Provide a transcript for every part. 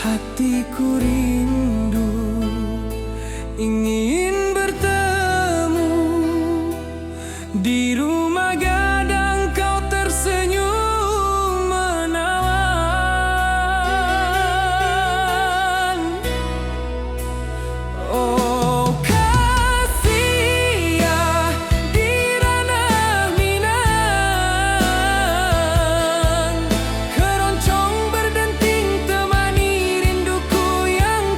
Hatiku rindu ingin bertemu di rumah gadang, kau tersenyum menawan. Oh kasih ya di ranah Minang, keroncong berdenting temani rinduku yang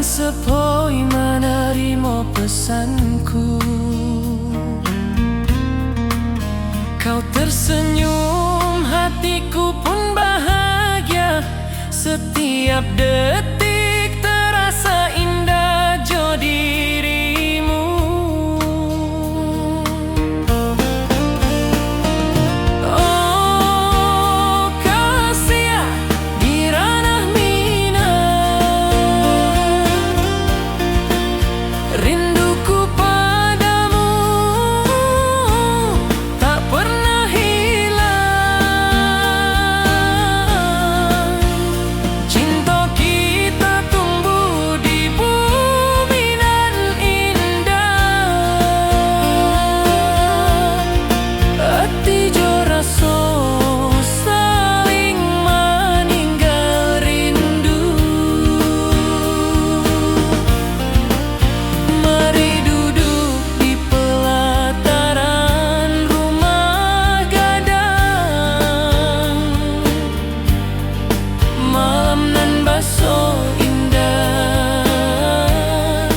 sepoi menerima pesanku. Kau tersenyum, hatiku pun bahagia. Setiap detik terasa indah jo dirimu. Oh kasih di ranah minang, rinduku padamu tak pernah hilang. Cinta kita tumbuh di bumi nan indah. Hati jo rasa saling meninggal rindu. Mari duduk di pelataran rumah gadang. Malam nan baso indah,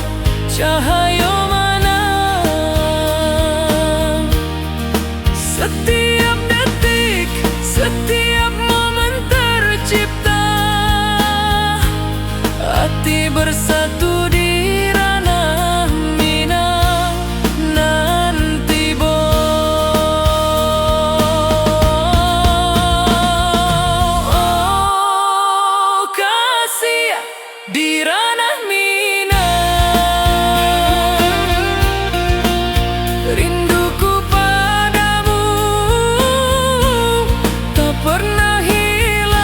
cahaya menang. Setiap detik, setiap momen tercipta. Hati bersatu di ranah minang nanti bo. Oh kasih di ranah minang, rinduku padamu tak pernah hilang.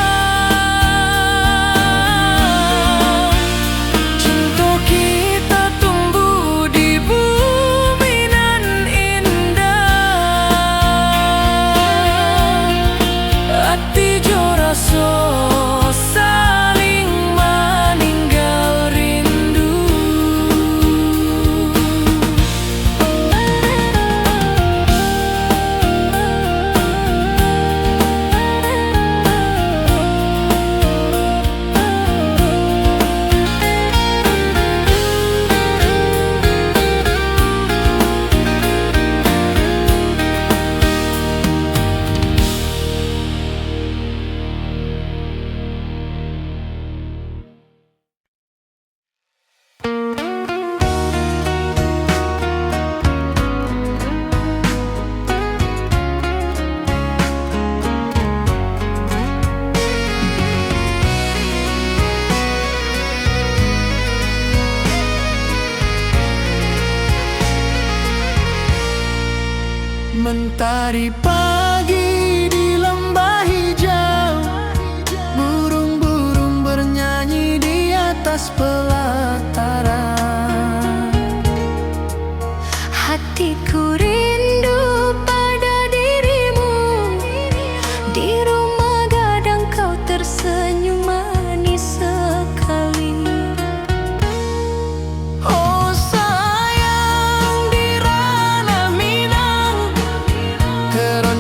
Cinta kita tumbuh di bumi nan indah. Hati jo rasa saling meninggal rindu. Mentari pagi di lembah hijau, burung-burung bernyanyi di atas pelataran. Hatiku rindu pada dirimu, di rumah gadang kau tersenyum manis sekali. Oh sayang di ranah minang, keron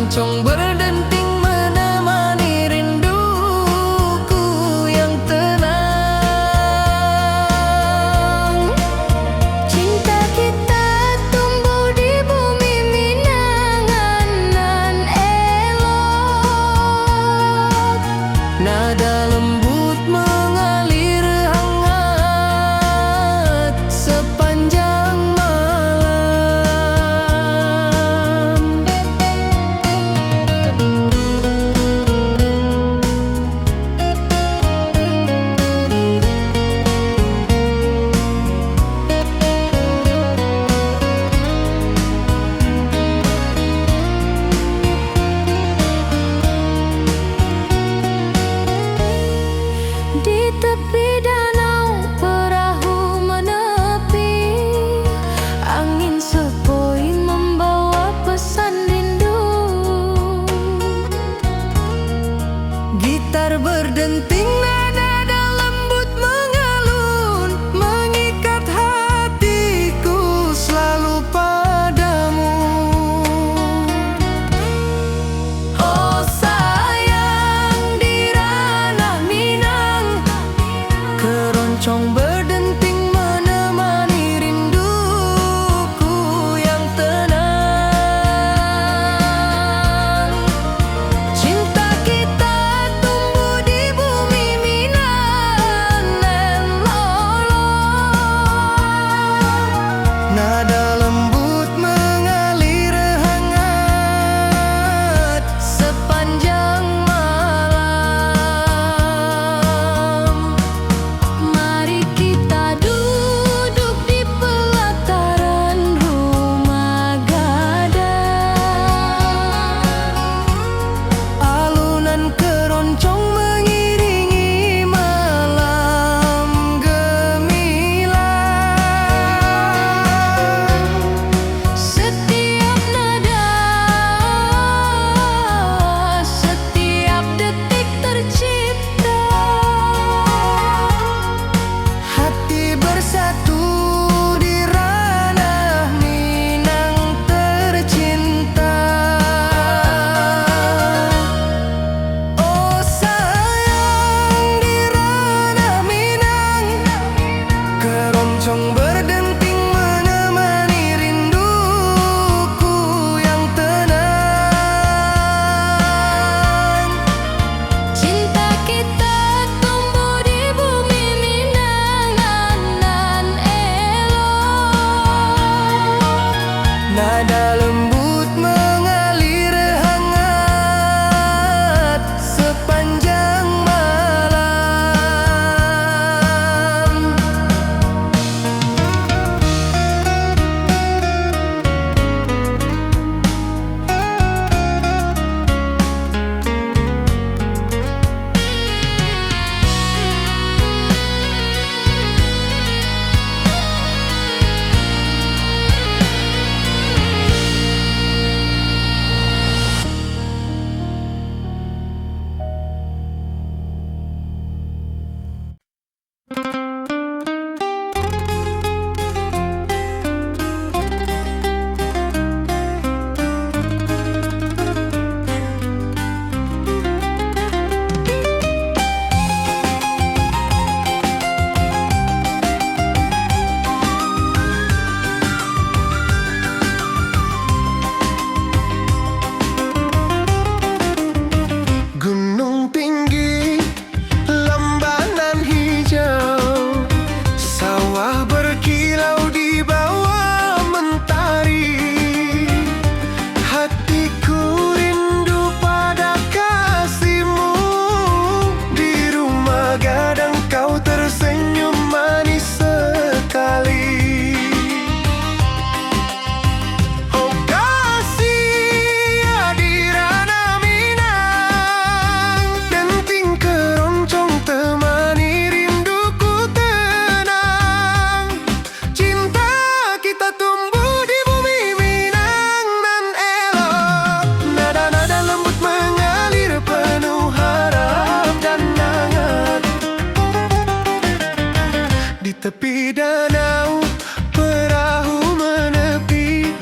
tepi danau, perahu menepi,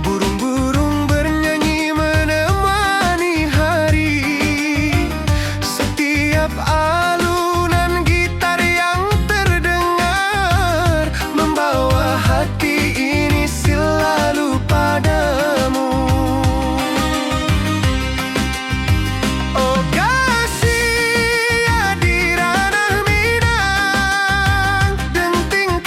burung-burung bernyanyi menemani hari. Setiap alunan gitar yang terdengar membawa hati ini selalu padamu. Oh kasih di ranah Minang, denting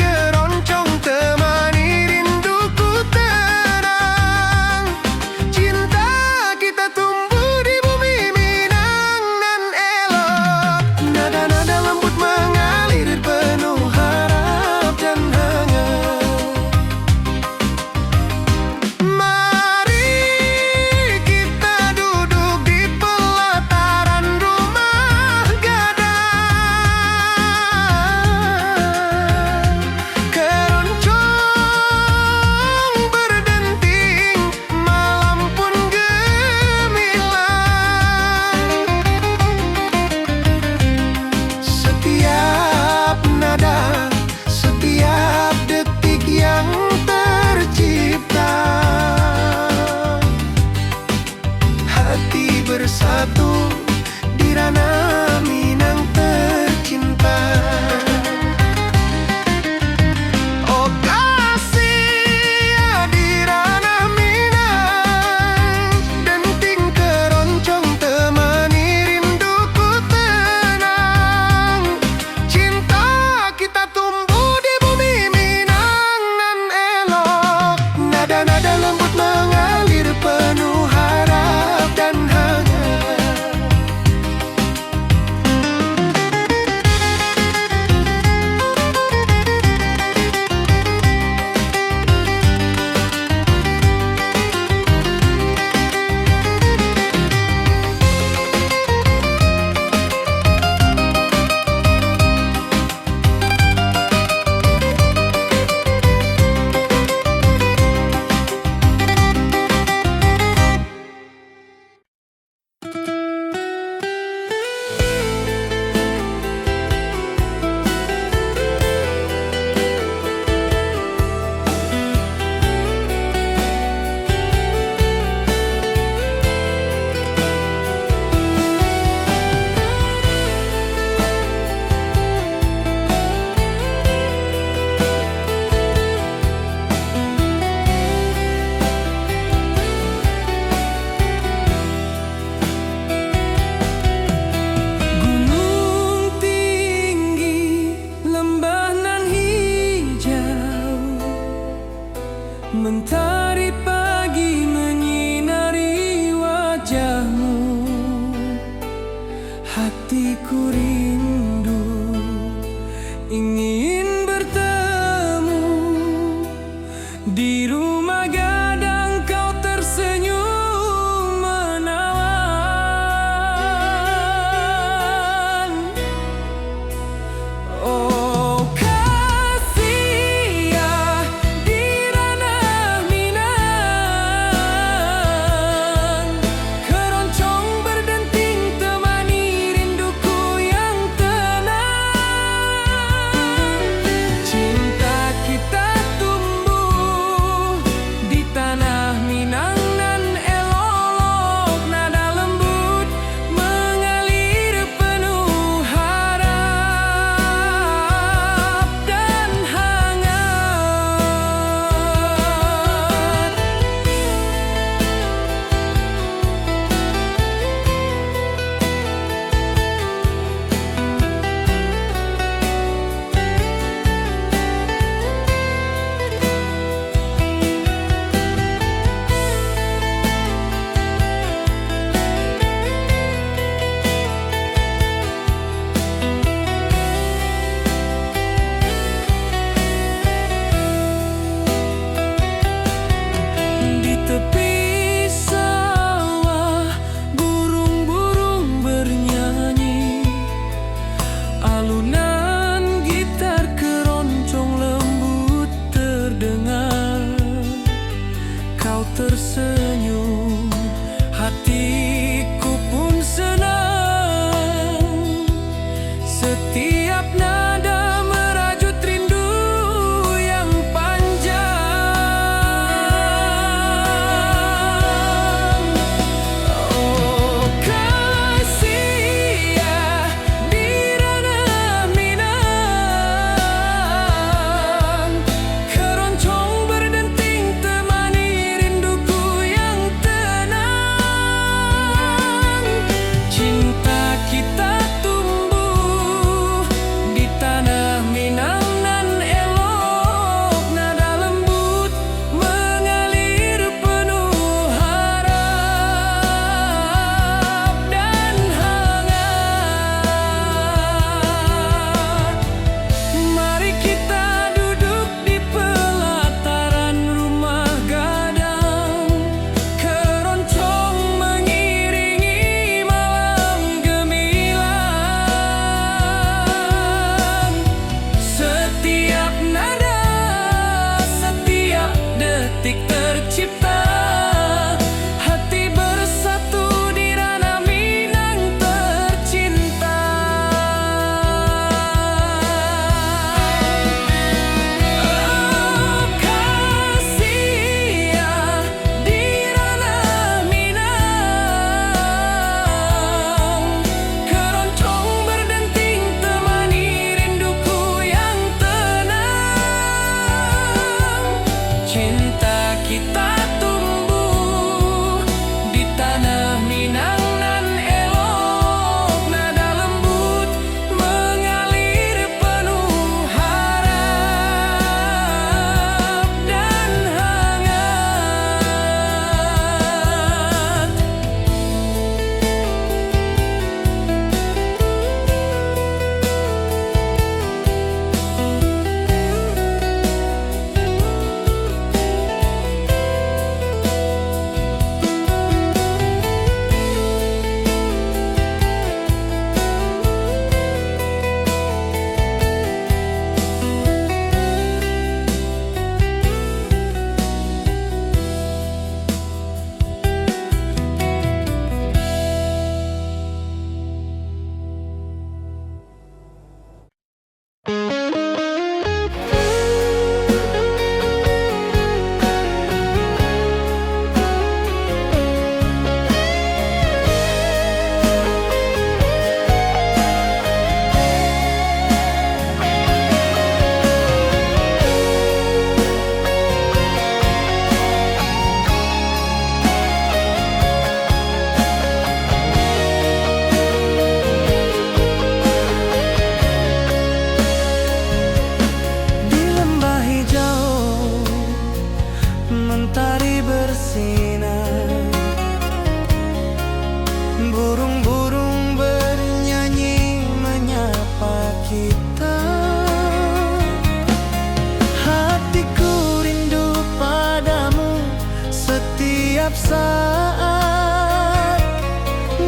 saat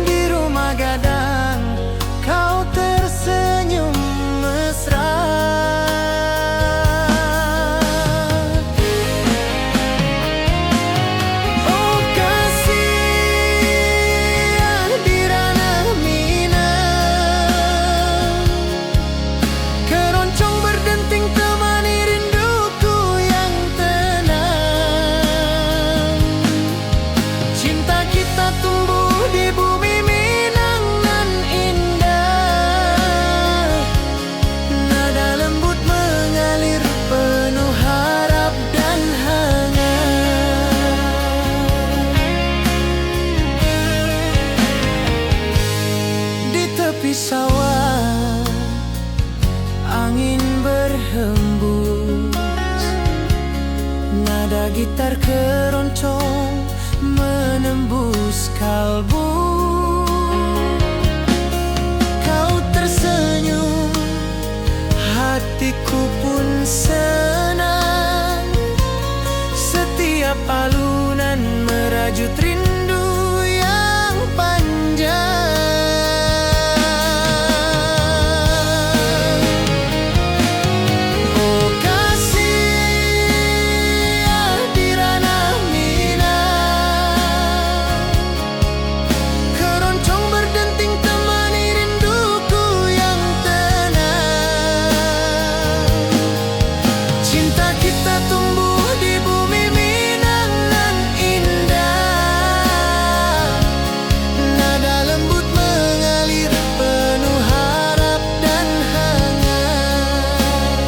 di rumah gadang kau tersenyum mesra. Oh kasih di ranah Minang, keroncong berdenting temani rinduku yang tenang. Cinta kita tumbuh di bumi Minang nan indah, nada lembut mengalir penuh harap dan hangat. Di tepi sawah angin berhembus, nada gitar keroncong menembus kalbu. Kau tersenyum, hatiku pun senang. Setiap alunan merajut rindu yang panjang. Oh kasih di ranah Minang, keroncong berdenting temani rinduku yang tenang. Cinta kita tumbuh di bumi Minang nan indah, nada lembut mengalir penuh harap dan hangat.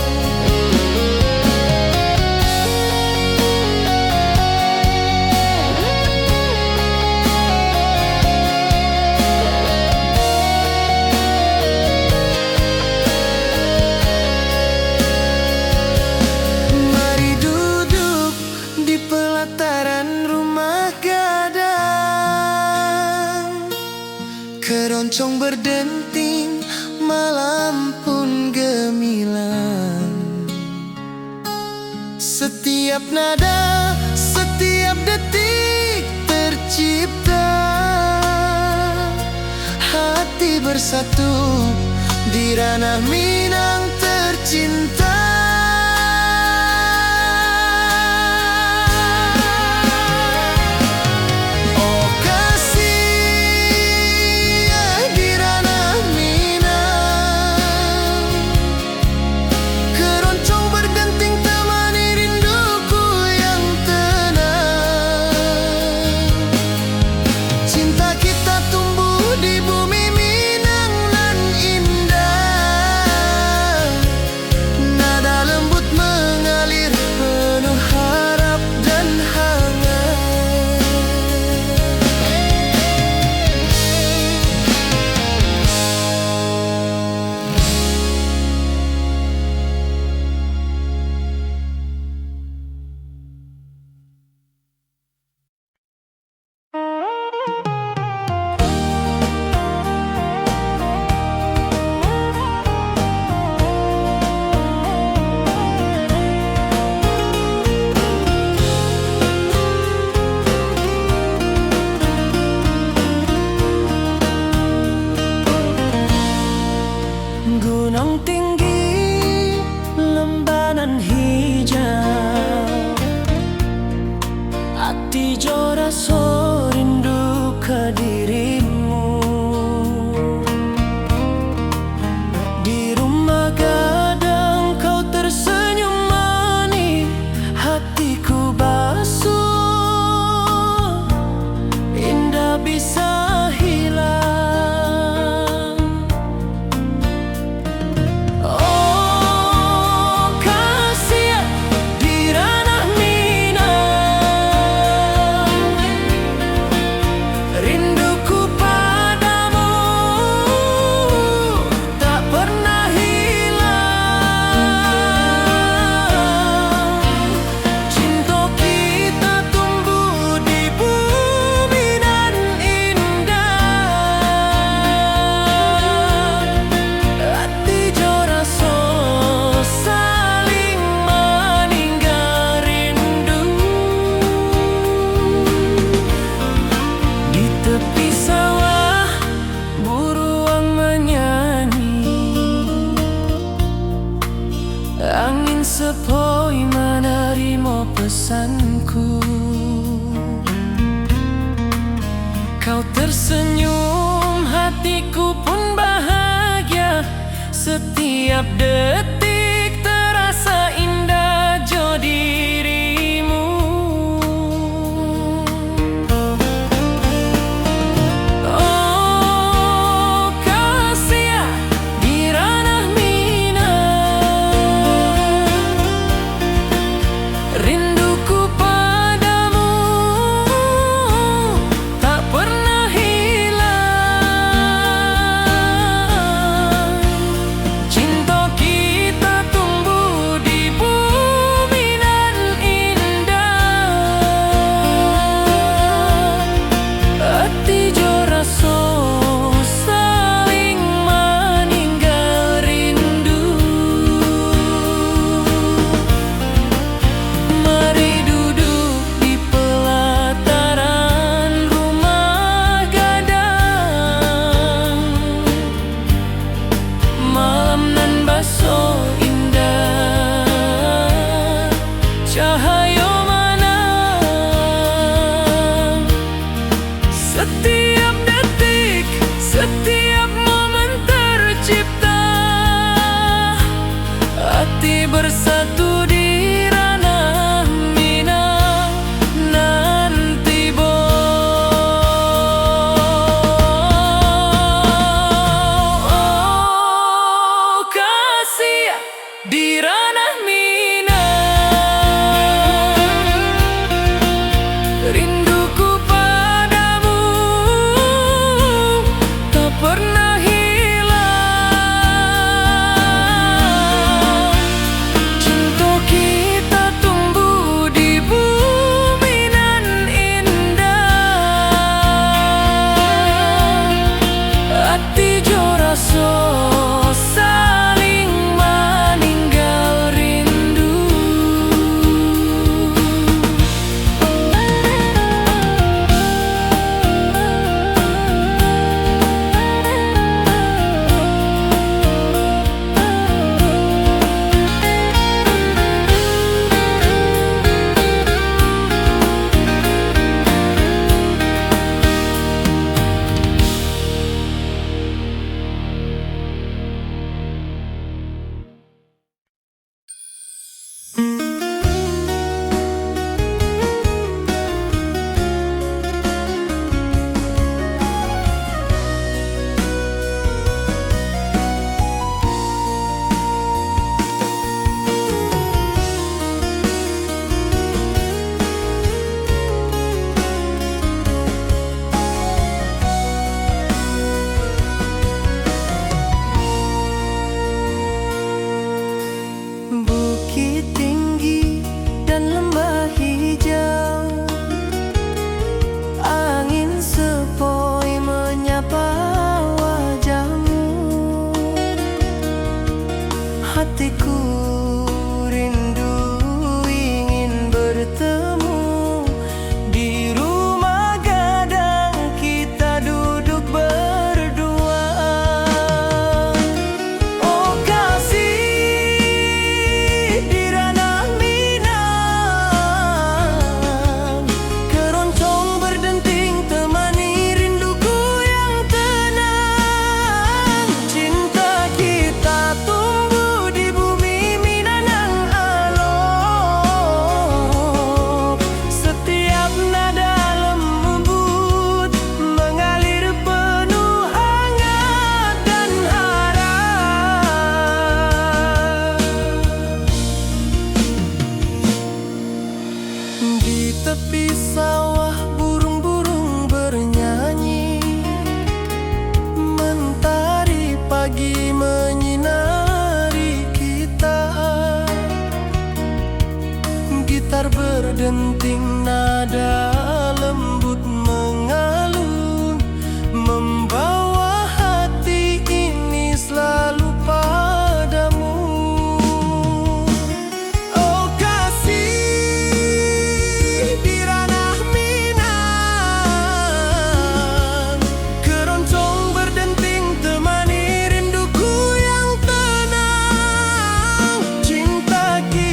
Mari duduk di pelataran rumah gadang, keroncong berdenting, malam pun gemilang. Setiap nada, setiap detik tercipta, hati bersatu di ranah Minang tercinta. Oh kasih di ranah Minang, keroncong berdenting temani rinduku yang tenang. Cinta kita tumbuh di bumi Minang nan indah, sepoi menerima pesanku. Kau tersenyum, hatiku pun bahagia. Setiap detik terasa indah jo dirimu. Oh kasih di ranah minang, rinduku padamu tak pernah hilang. Cinta kita tumbuh di bumi nan indah. Hati jo rasa saling meninggal rindu. Mari duduk di pelataran rumah gadang. Malam nan baso indah, cahaya menang. Setiap detik, setiap momen tercipta. Hati bersatu di ranah minang nanti bo. Oh kasih di ranah minang, rinduku padamu tak pernah hilang. Cinta kita tumbuh di bumi nan indah. Hati jo rasa saling meninggal rindu. Bukit tinggi dan lembah hijau, angin sepoi menyapa wajahmu. Hatiku rindu ingin bertemu di rumah gadang, kita duduk berdua. Oh kasih di ranah minang, keroncong berdenting temani rinduku yang tenang. Cinta kita tumbuh di bumi Minang alok. Setiap nada lembut mengalir penuh hangat dan harap. Di tepi sawah burung-burung bernyanyi, mentari pagi menyinari kita. Gitar berdenting, nada lembut mengalun, membawa hati ini selalu padamu. Oh kasih di ranah minang, keroncong berdenting temani rinduku yang tenang. Cinta kita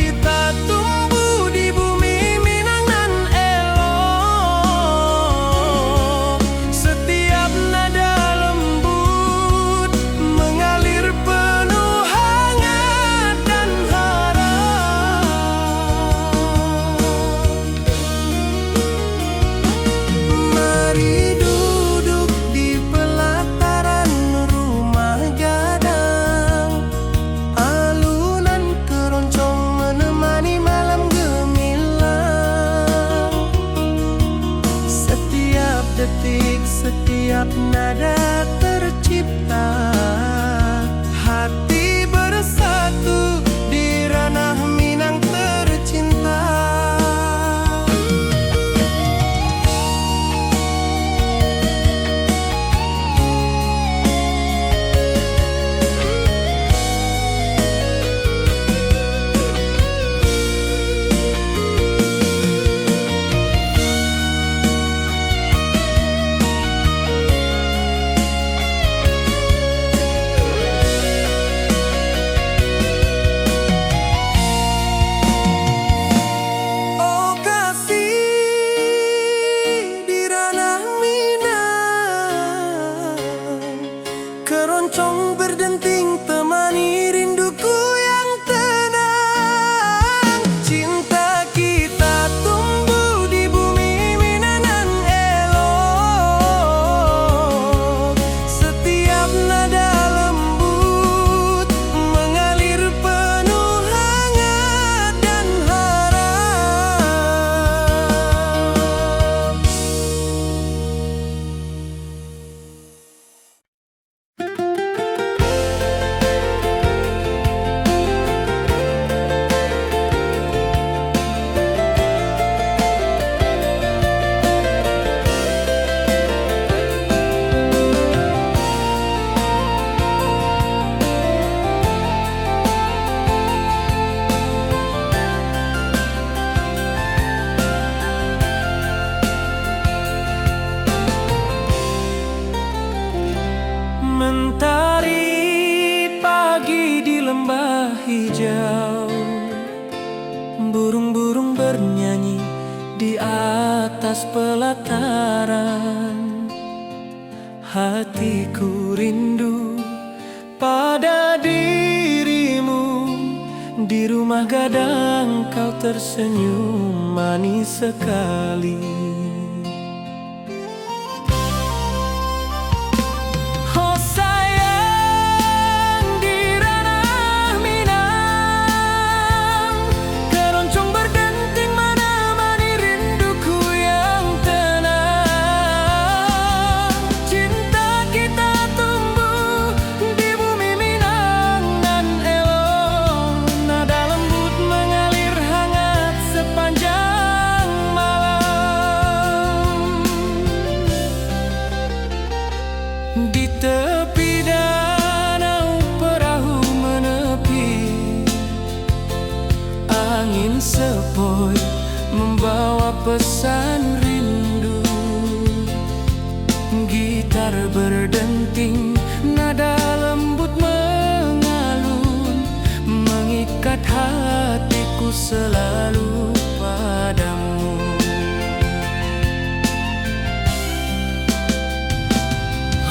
atas pelataran. Hatiku rindu pada dirimu. Di rumah gadang kau tersenyum manis sekali. Oh sayang, di ranah Minang keroncong berdenting menemani rinduku yang tenang. Cinta kita tumbuh di bumi Minang nan elok. Nada lembut mengalir hangat sepanjang malam. Di tepi danau perahu menepi, angin sepoi membawa pesan rindu. Gitar berdenting, nada lembut mengalun, mengikat hatiku selalu padamu.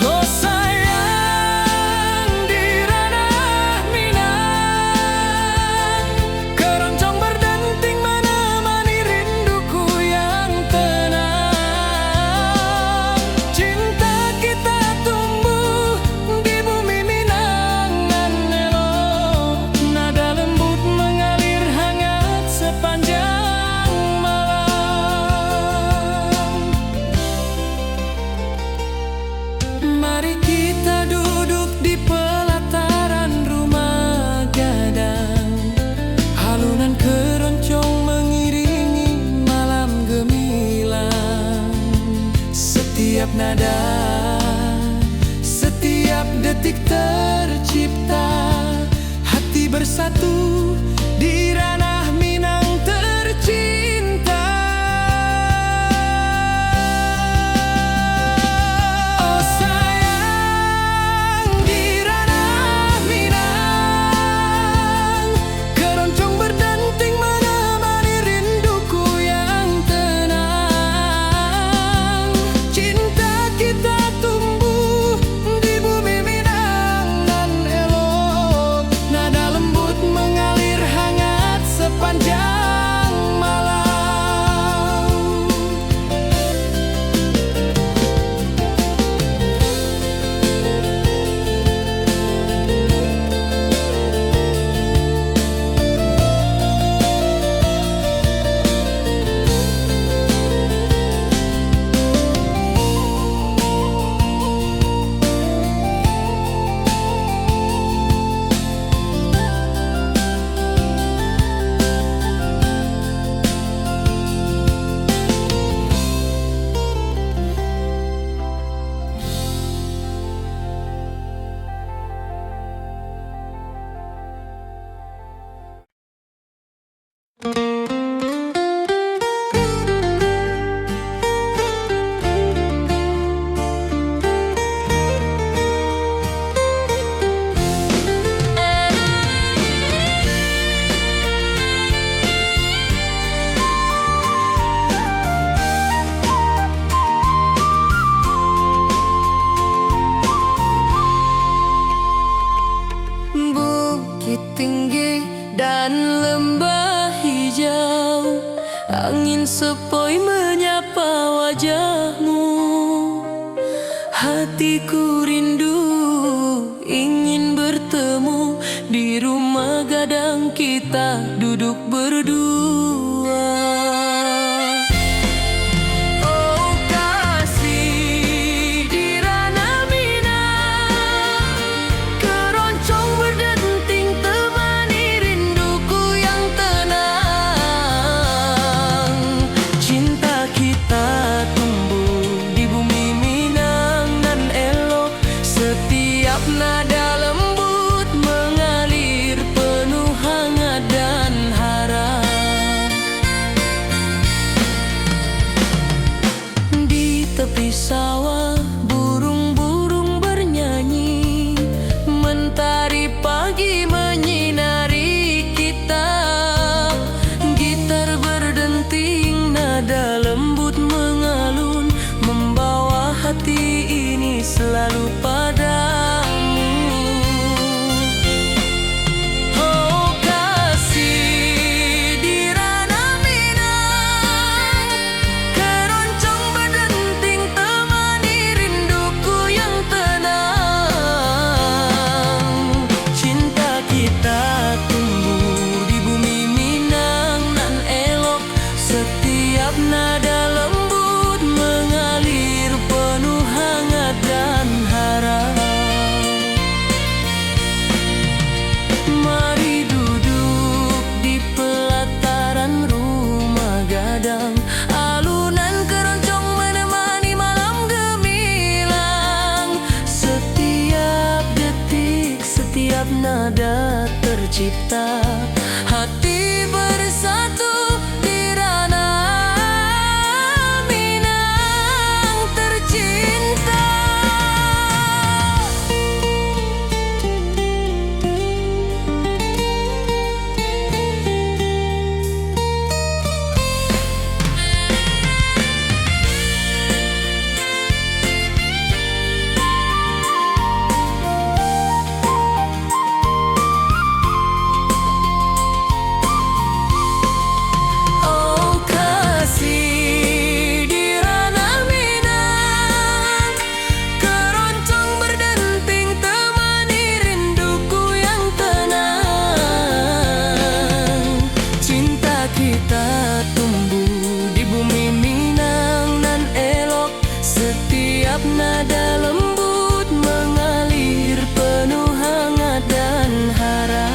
Oh sayang, di ranah Minang keroncong berdenting menemani rinduku yang tenang. Cinta kita tumbuh di bumi Minang nan elok. Nada lembut mengalir hangat sepanjang malam. Mari kita duduk di pelataran rumah gadang. Alunan keroncong mengiringi malam gemilang. Setiap nada, setiap detik tercipta. Hati bersatu di ranah Minang tercinta. Oh sayang, di ranah Minang keroncong berdenting menemani rinduku yang tenang. Cinta kita tumbuh di bumi Minang nan elok. Nada lembut mengalir hangat sepanjang malam. Bukit tinggi dan lembah hijau, angin sepoi menyapa wajahmu. Hatiku rindu ingin bertemu di rumah gadang kita duduk berdua. Oh kasih, di ranah Minang keroncong berdenting temani rinduku yang tenang. Cinta kita tumbuh di bumi Minang nan elok. Setiap nada lembut mengalir penuh hangat dan harap. tercipta, hati bersatu di ranah Minang tercinta. Nada lembut mengalir penuh hangat dan harap.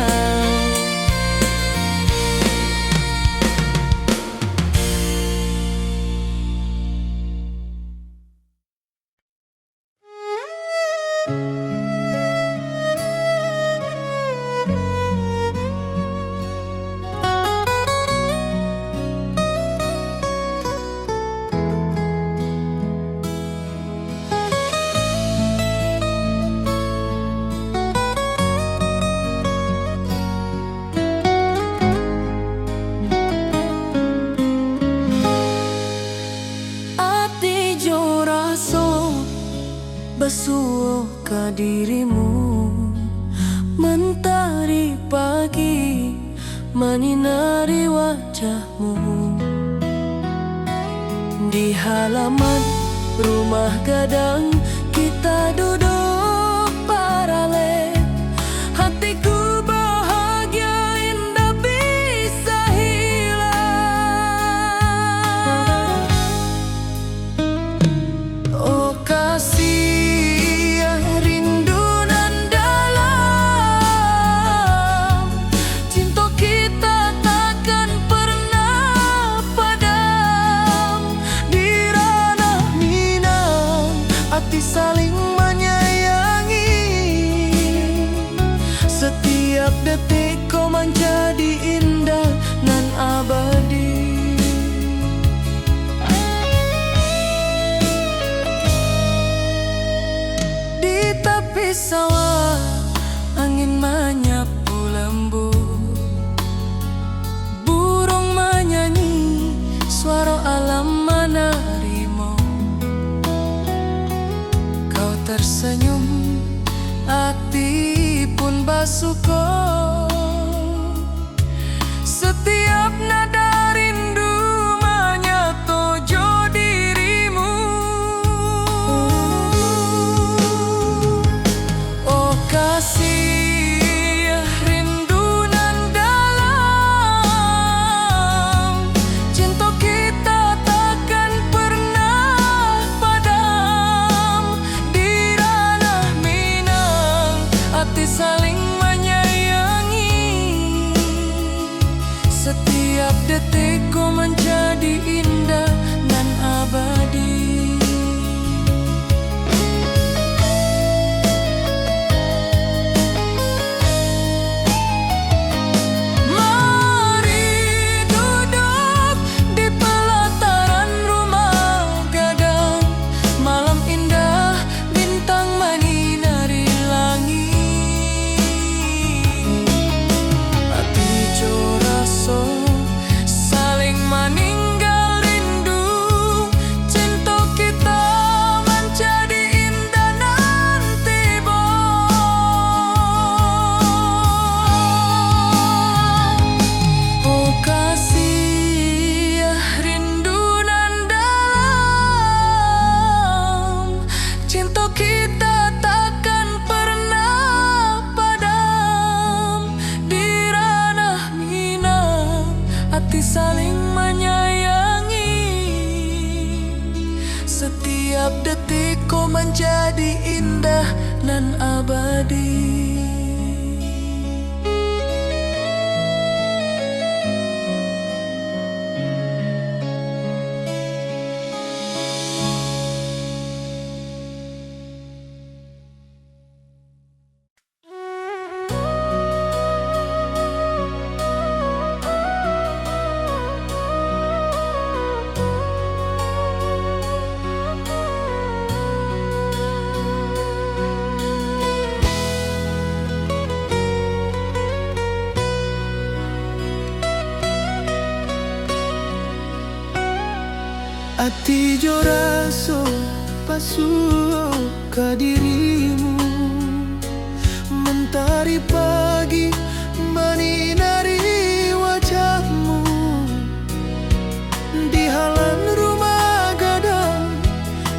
Basuh ke dirimu, mentari pagi menyinari wajahmu. Di halaman rumah gadang kita duduk paralel, hatiku bahagia indah bisa hilang. Oh kasih, saling menyayangi. Setiap detik kau menjadi indah nan abadi. Di tepi sawah angin menyapu lembut, burung menyanyi, suara alam menerimu. Tersenyum, hati pun basuh kau. Setiap nada rindu menyatu dirimu. Oh kasih, rindu nan dalam, cinta kita takkan pernah padam. Saling menyayangi. Setiap detik kau menjadi indah dan abadi. Mari duduk di pelataran rumah gadang, malam indah bintang menyinari langit. Saling meninggal rindu, Ati jo raso pasuo ka dirimu, mentari pagi menyinari wajahmu. Di halaman rumah gadang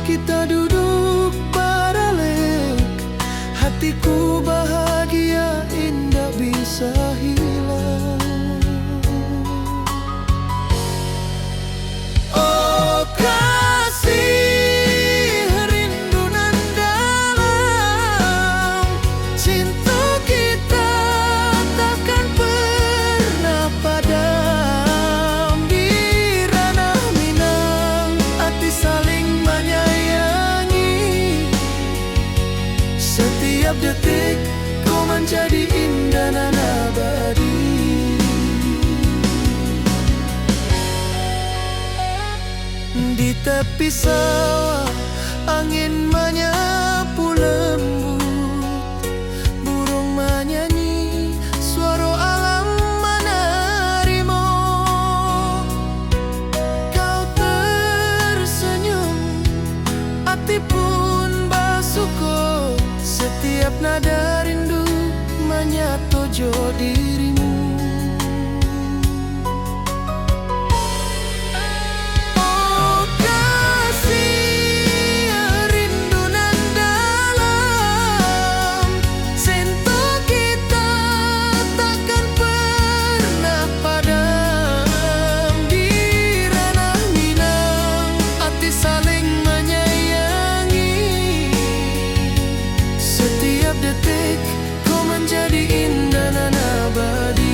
kita duduk paralek, hatiku bahagia indah bisa hilang. Oh kasih, rindu nan dalam, cinta kita takkan pernah padam. Di ranah Minang, hati saling menyayangi. Setiap detik kau menjadi indah dan abadi. Di tepi sawah angin menyapu lembut, burung menyanyi, suara alam menerimu. Kau tersenyum, hati pun bersyukur. Setiap nada rindu menyatu jo dirimu. Oh kasih, rindu nan dalam, cinta kita takkan pernah padam. Di ranah Minang, hati saling menyayangi. Setiap detik kau menjadi indah dan abadi.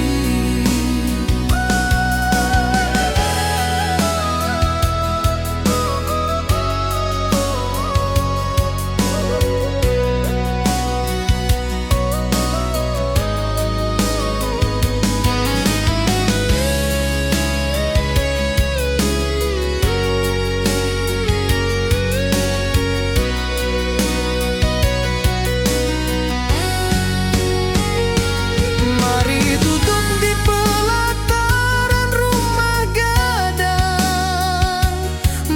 Mari duduk di pelataran rumah gadang,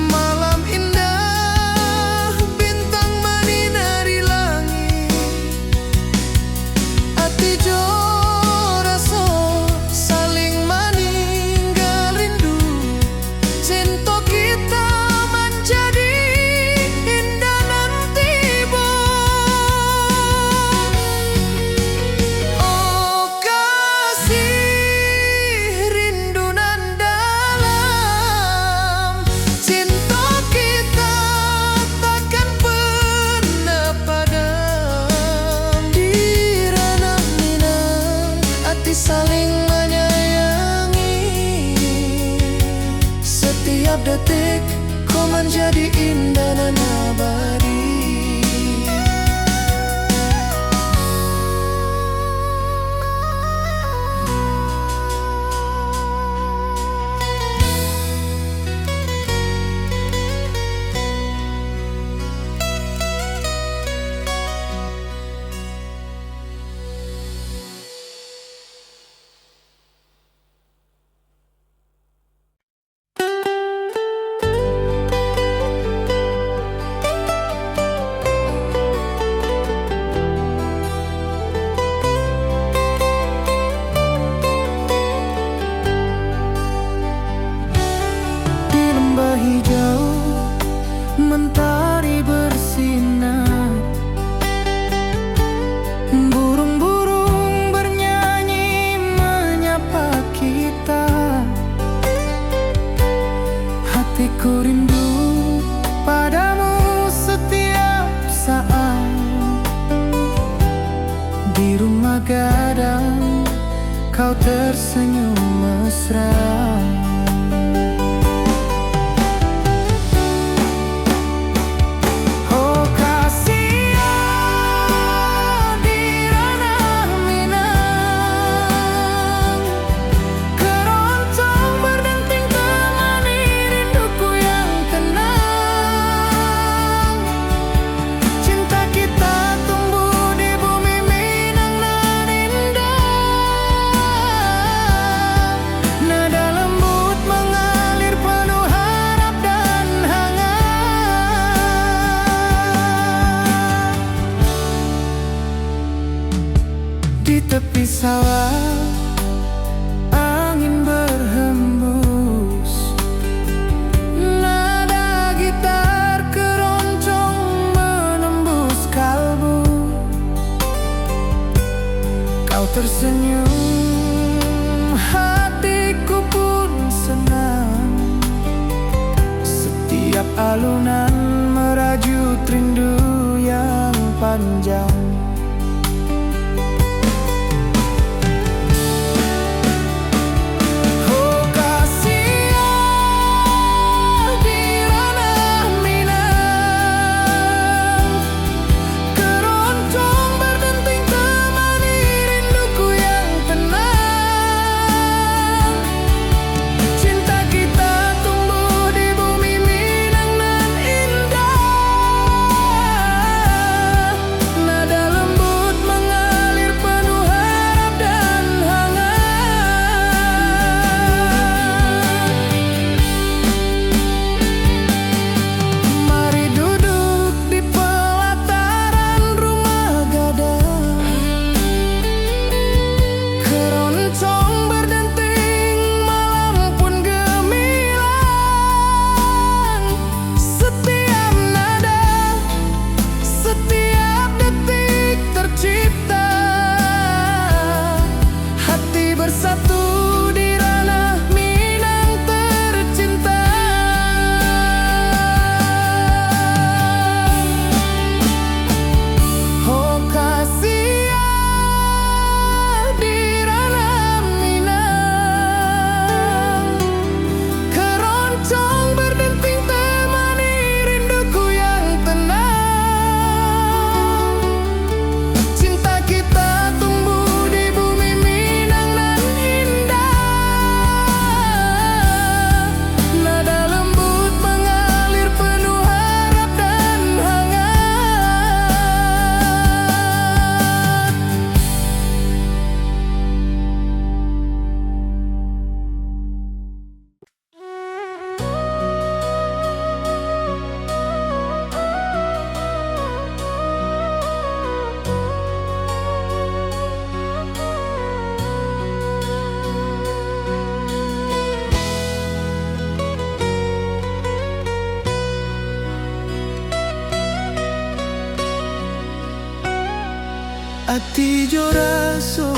malam indah bintang menyinari langit. Hati jo raso saling meninggal rindu, cinta kita menjadi indah nanti bo. Oh kasih, rindu nan dalam, cinta kita takkan pernah padam. Di ranah Minang, hati saling menyayangi. Setiap detik kau menjadi indah dan abadi. Di lembah hijau mentari bersinar, burung-burung bernyanyi menyapa kita. Hatiku rindu padamu setiap saat. Di rumah gadang kau tersenyum mesra. Oh kasih, di ranah Minang, keroncong berdenting temani rinduku yang tenang. Cinta kita tumbuh di bumi Minang nan indah. Nada lembut alunan merajut rindu yang panjang. Ati jo raso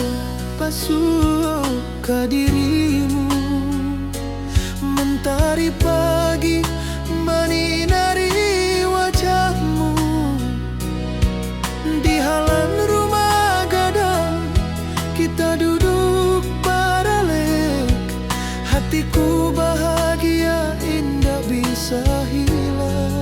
pasuo ka dirimu, mentari pagi menyinari wajahmu. Di halaman rumah gadang kita duduk paralek, hatiku bahagia indah bisa hilang.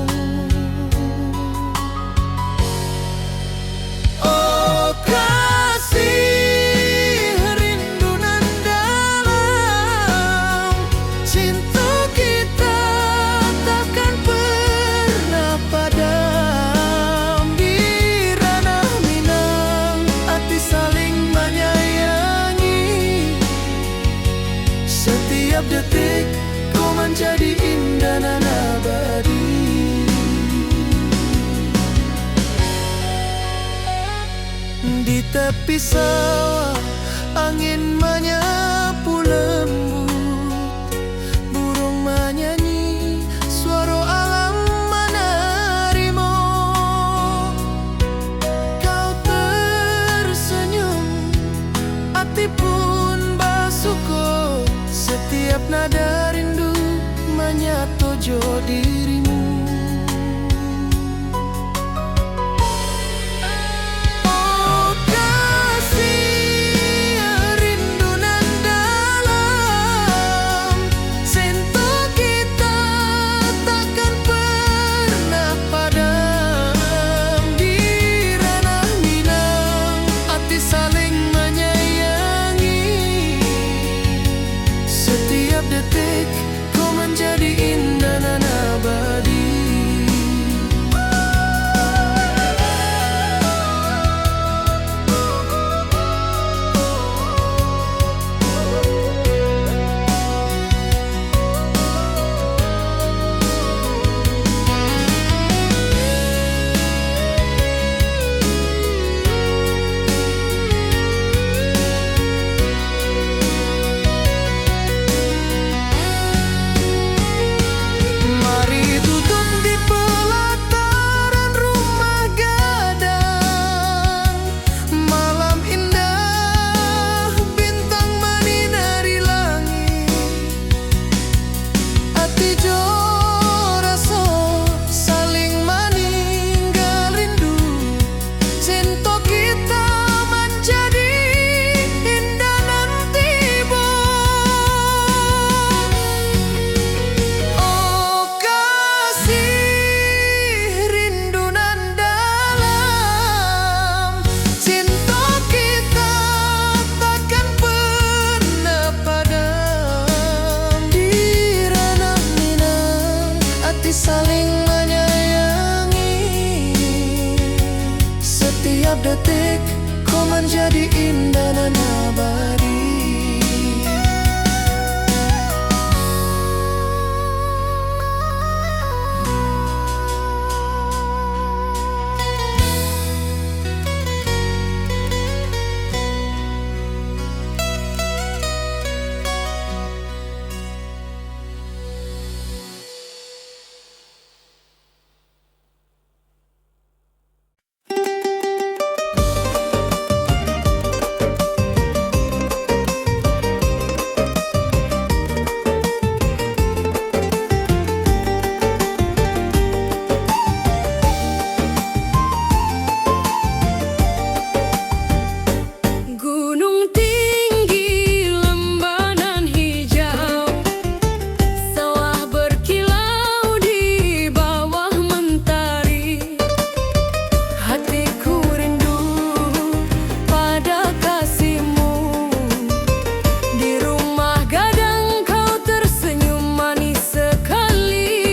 Setiap detik kau menjadi indah dan abadi. Di tepi sawah angin menyapu lembut, burung menyanyi, suara alam menerimu. Kau tersenyum, hati pun bersyukur. Setiap nada rindu menyatu jo dirimu. Oh kasih rindu nan dalam, sentuh kita takkan pernah padam. Di ranah Minang hati saling menyayangi. Setiap detik kau menjadi indah dan abadi. Setiap detik kau menjadi indah dan abadi. Gunung tinggi, lembah nan hijau, sawah berkilau di bawah mentari. Hatiku rindu pada kasihmu, di rumah gadang kau tersenyum manis sekali.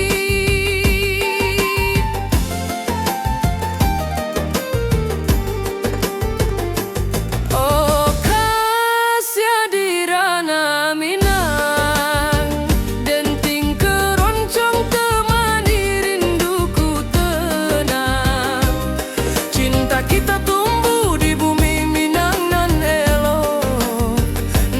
Oh Kasia di ranah Minang, denting keroncong temani rinduku tenang. Cinta kita tumbuh di bumi Minang nan elok,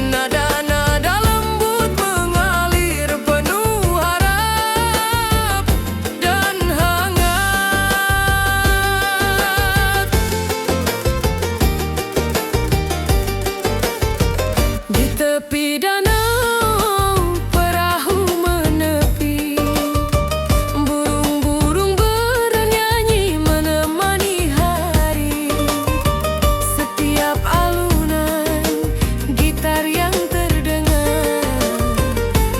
nada-nada lembut mengalir penuh harap dan hangat. Di tepi danau perahu menepi, burung-burung bernyanyi menemani hari. Setiap alunan gitar yang terdengar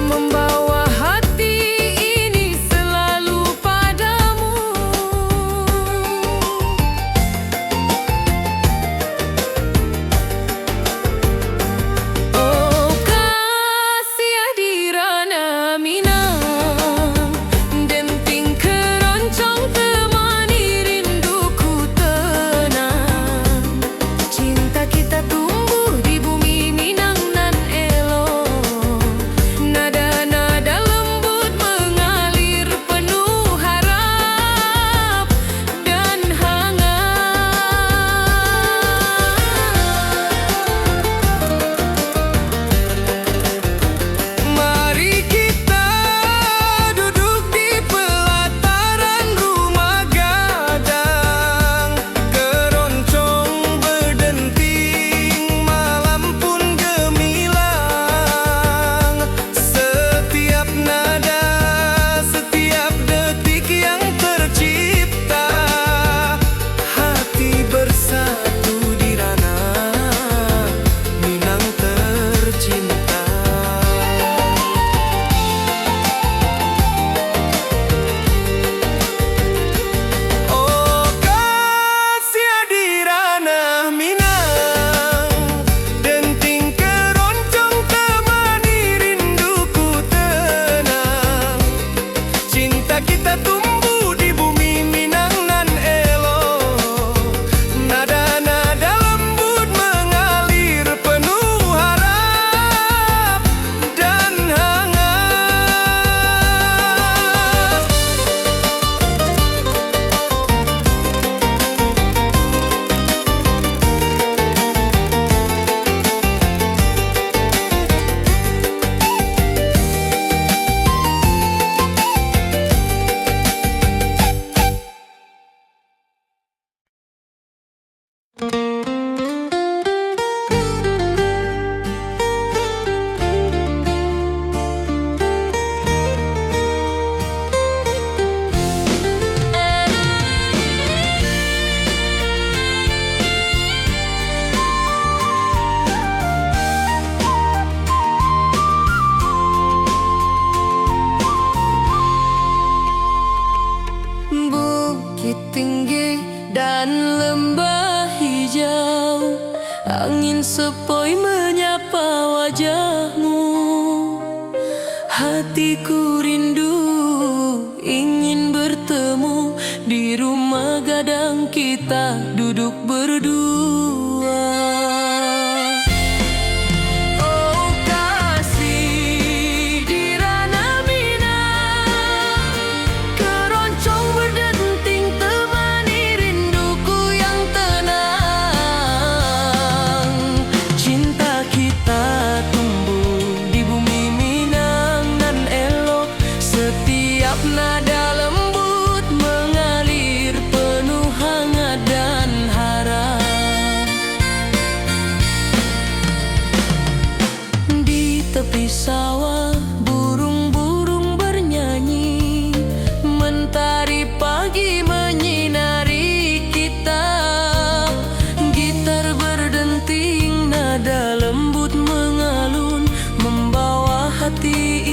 membawa hati ini selalu padamu. Oh Kasia di ranah Minang, denting keroncong temani rinduku tenang. Cinta kita tumbuh di bumi Minang nan elok, nada-nada lembut mengalir penuh harap dan hangat. Mari kita duduk di pelataran rumah gadang, keroncong berdenting, malam pun gemilang. Setiap nada, setiap detik yang tercipta, hati bersatu di ranah Minang tercinta. Oh Kasia di ranah Minang, denting keroncong temani rinduku tenang. Cinta kita tumbuh di bumi Minang nan elok, nada-nada lembut mengalir penuh harap dan hangat. Bukit tinggi dan lembah hijau, angin sepoi menyapa wajahmu. Hatiku rindu ingin bertemu di rumah gadang kita duduk berdua.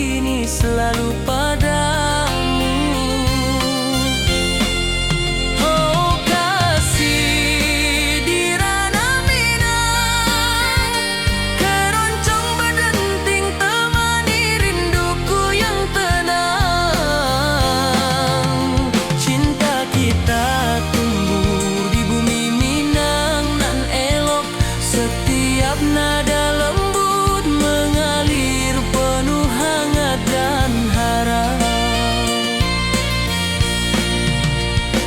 ini selalu padamu. Oh kasih di ranah Minang, keroncong berdenting temani rinduku yang tenang. Cinta kita tumbuh di bumi Minang nan elok, setiap nada lembut mengalir penuh hangat dan harap.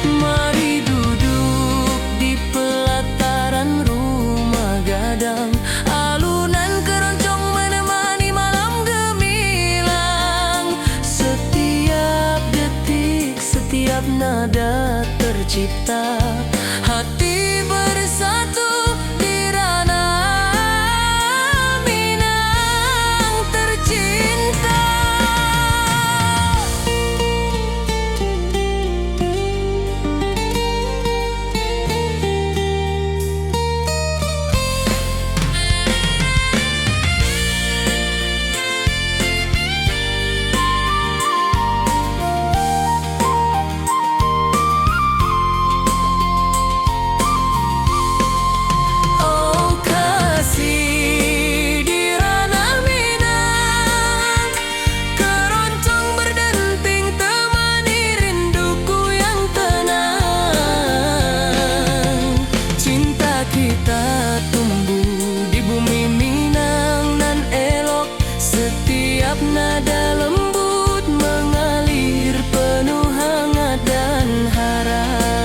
Mari duduk di pelataran rumah gadang, alunan keroncong menemani malam gemilang. Setiap detik, setiap nada tercipta, hati bersatu di ranah Minang tercinta. Oh kasih di ranah Minang, keroncong berdenting temani rinduku yang tenang. Cinta kita tumbuh di bumi Minang nan elok, setiap nada lembut mengalir penuh hangat dan harap.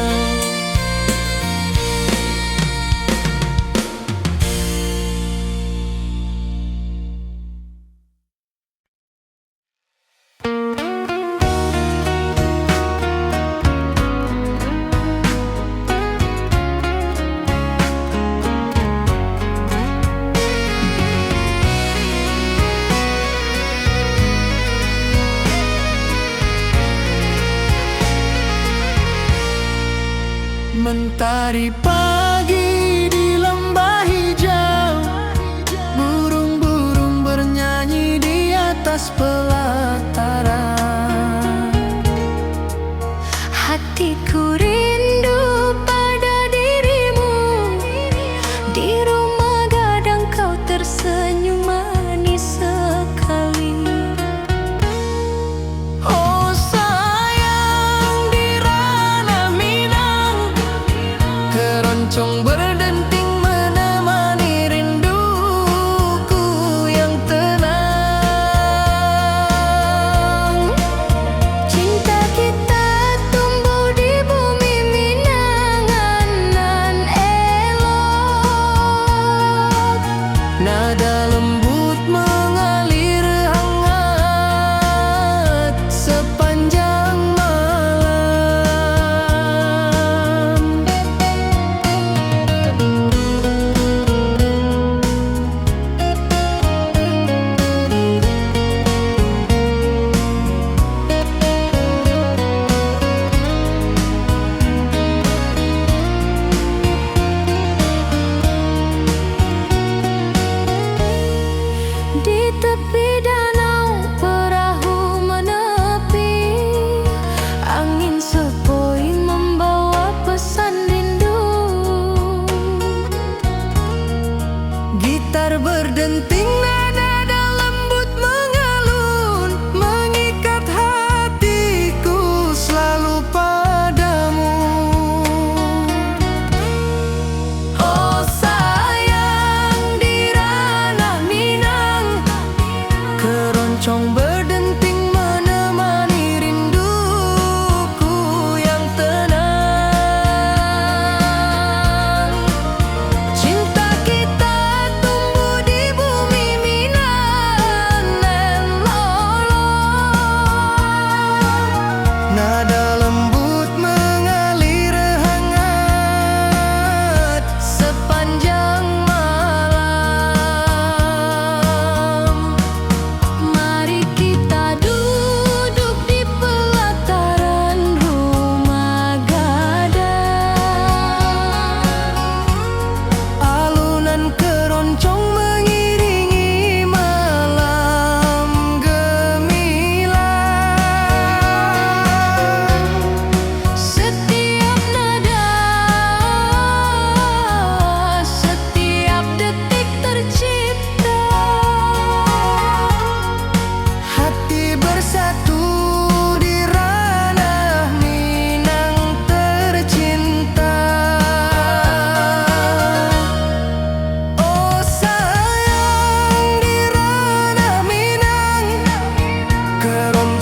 Mentari pagi di lembah hijau, burung-burung bernyanyi di atas pelataran. Hatiku rindu pada dirimu, di rumah gadang kau tersenyum manis sekali. Oh sayang di ranah Minang, keroncong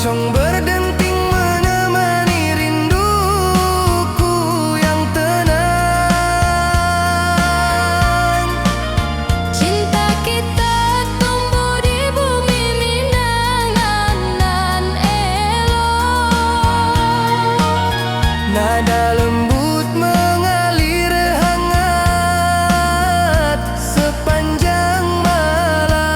Keroncong berdenting menemani rinduku yang tenang. Cinta kita tumbuh di bumi Minang nan elok. Nada lembut mengalir hangat sepanjang malam.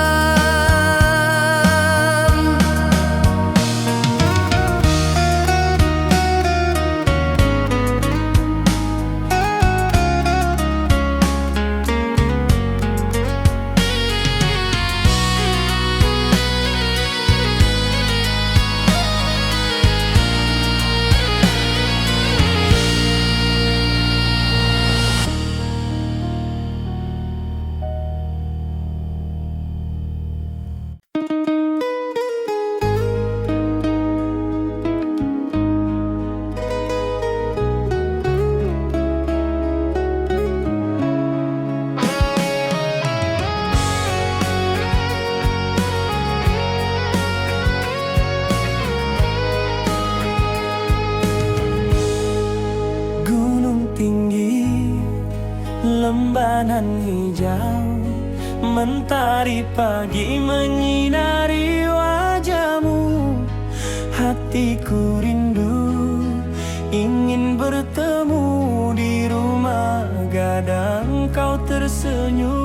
Gunung tinggi, lembanan hijau, mentari pagi menyinari wajahmu. Hatiku rindu, ingin bertemu di rumah gadang kau tersenyum.